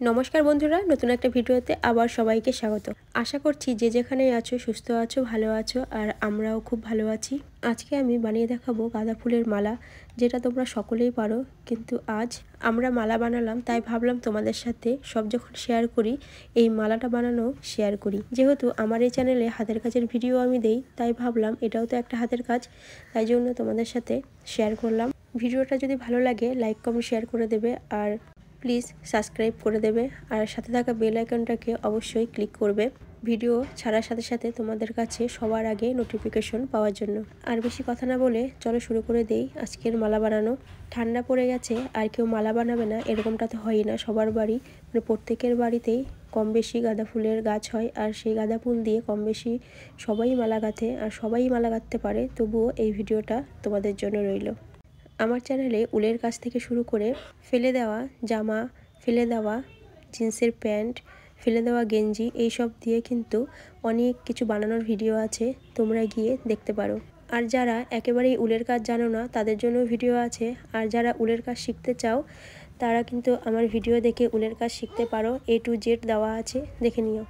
নমস্কার বন্ধুরা, নতুন একটা ভিডিওতে আবার সবাইকে স্বাগত। আশা করছি যে যেখানেই আছো সুস্থ আছো, ভালো আছো, আর আমরাও খুব ভালো আছি। আজকে আমি বানিয়ে দেখাবো গাঁদা ফুলের মালা, যেটা তোমরা সকলেই পারো, কিন্তু আজ আমরা মালা বানালাম, তাই ভাবলাম তোমাদের সাথে সব যখন শেয়ার করি, এই মালাটা বানানো শেয়ার করি। যেহেতু আমার এই চ্যানেলে হাতের কাজের ভিডিও আমি দেই, তাই ভাবলাম এটাও তো একটা হাতের কাজ, তাই জন্য তোমাদের সাথে শেয়ার করলাম। ভিডিওটা যদি ভালো লাগে লাইক কমেন্ট শেয়ার করে দেবে, আর প্লিজ সাবস্ক্রাইব করে দেবে, আর সাথে থাকা বেল আইকনটাকে অবশ্যই ক্লিক করবে ভিডিও ছাড়ার সাথে সাথে তোমাদের কাছে সবার আগে নোটিফিকেশন পাওয়ার জন্য। আর বেশি কথা না বলে চলো শুরু করে দেই আজকের মালা বানানো। ঠান্ডা পড়ে গেছে আর কেউ মালা বানাবে না এরকমটা তো হয়ই না, সবার বাড়ি মানে প্রত্যেকের বাড়িতেই কম বেশি গাঁদা ফুলের গাছ হয়, আর সেই গাঁদা ফুল দিয়ে কম বেশি সবাই মালা গাঁথে, আর সবাই মালা গাঁথতে পারে। তবুও এই ভিডিওটা তোমাদের জন্য রইল। আমার চ্যানেলে উলের কাজ থেকে শুরু করে ফেলে দেওয়া জামা, ফেলে দেওয়া জিন্সের প্যান্ট, ফেলে দেওয়া গেঞ্জি, এইসব দিয়ে কিন্তু অনেক কিছু বানানোর ভিডিও আছে, তোমরা গিয়ে দেখতে পারো। আর যারা একেবারেই উলের কাজ জানো না তাদের জন্য ভিডিও আছে, আর যারা উলের কাজ শিখতে চাও তারা কিন্তু আমার ভিডিও দেখে উলের কাজ শিখতে পারো। A to Z দেওয়া আছে, দেখে নিও।